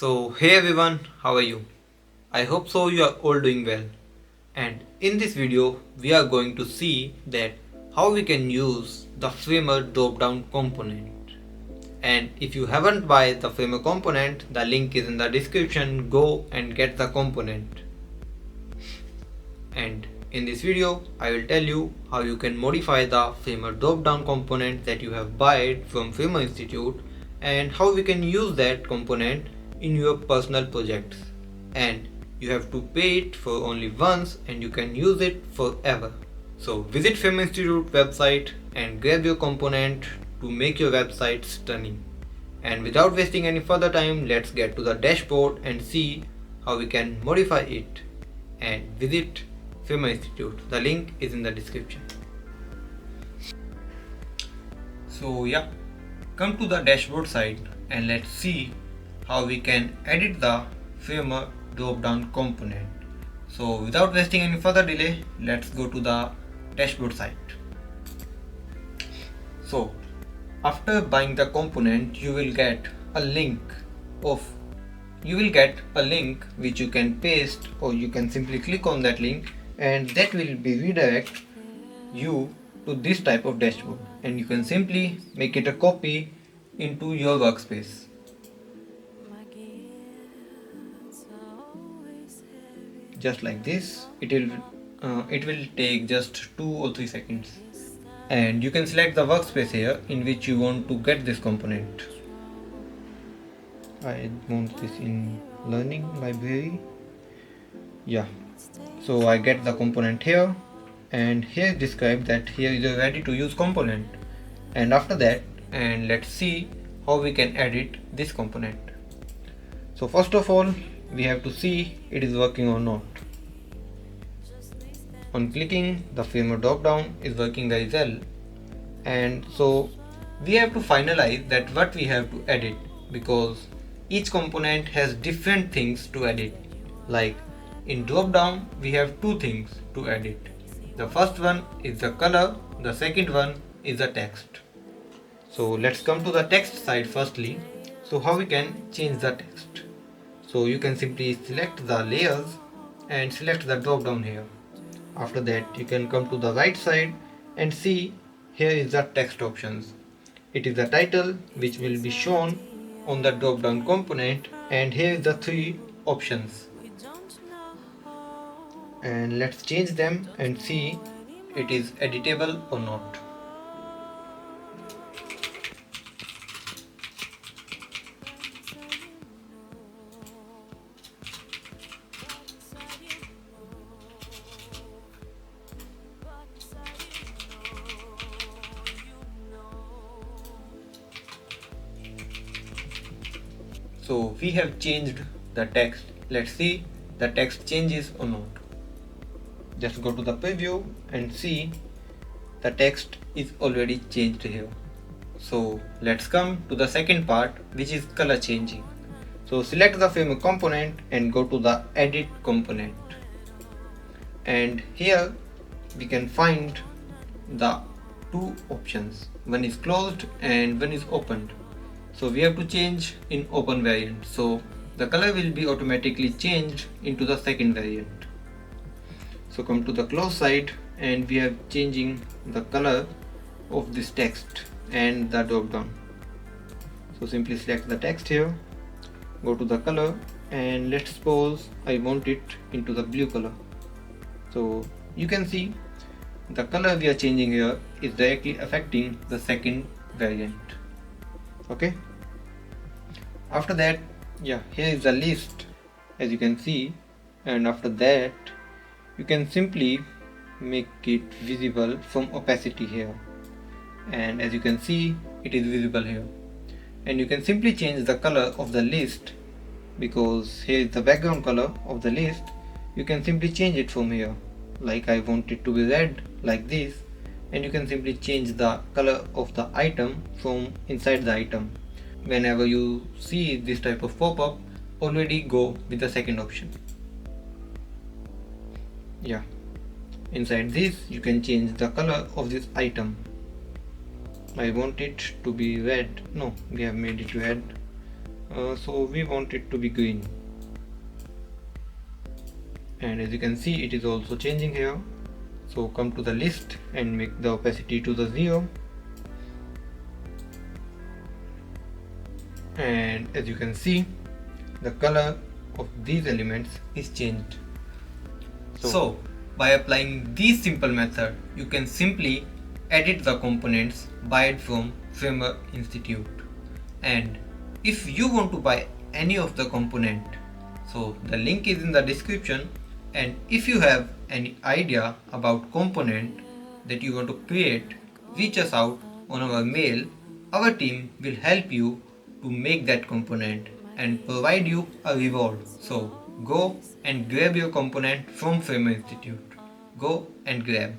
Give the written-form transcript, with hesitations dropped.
So hey everyone, how are you? I hope so you are all doing well. And in this video we are going to see that how we can use the Framer drop-down component. And if you haven't buy the Framer component, the link is in the description. Go and get the component. And in this video I will tell you how you can modify the Framer drop-down component that you have bought from Framer Institute and how we can use that component in your personal projects. And you have to pay it for only once and you can use it forever. So visit Framer Institute website and grab your component to make your website stunning. And without wasting any further time, let's get to the dashboard and see how we can modify it. And visit Framer Institute. The link is in the description. So yeah, come to the dashboard side and let's see how we can edit the Framer drop-down component. So without wasting any further delay, let's go to the dashboard site. So after buying the component, you will get a link which you can paste, or you can simply click on that link and that will be redirect you to this type of dashboard, and you can simply make it a copy into your workspace. Just like this, it will take just 2 or 3 seconds. And you can select the workspace here in which you want to get this component. I want this in learning library. Yeah, so I get the component here, and here is described that here is a ready to use component. And after that, and let's see how we can edit this component. So first of all, we have to see it is working or not. On clicking, the Framer drop-down is working very well, and so we have to finalize that what we have to edit, because each component has different things to edit. Like in drop-down we have 2 things to edit. The first one is the color, the second one is the text. So let's come to the text side firstly. So how we can change the text? So you can simply select the layers and select the drop-down here. After that, you can come to the right side and see here is the text options. It is the title which will be shown on the drop-down component, and here is the 3 options. And let's change them and see it is editable or not. So we have changed the text. Let's see the text changes or not. Just go to the preview and see the text is already changed here. So let's come to the second part, which is color changing. So select the Framer component and go to the edit component. And here we can find the 2 options. One is closed and one is opened. So we have to change in open variant. So the color will be automatically changed into the second variant. So come to the close side and we are changing the color of this text and the drop down. So simply select the text here, go to the color, and let's suppose I want it into the blue color. So you can see the color we are changing here is directly affecting the second variant. Okay, after that, yeah, here is the list as you can see, and after that you can simply make it visible from opacity here, and as you can see it is visible here. And you can simply change the color of the list, because here is the background color of the list. You can simply change it from here, like I want it to be red like this, and you can simply change the color of the item from inside the item. Whenever you see this type of pop-up, already go with the second option. Yeah, inside this you can change the color of this item. I want it to be red. No, we have made it red. so we want it to be green, and as you can see it is also changing here. So come to the list and make the opacity to the 0, and as you can see the color of these elements is changed. So by applying this simple method, you can simply edit the components buy from Framework Institute. And if you want to buy any of the component, so the link is in the description, and if you have any idea about component that you want to create, reach us out on our mail. Our team will help you to make that component and provide you a reward. So go and grab your component from Framework Institute. Go and grab.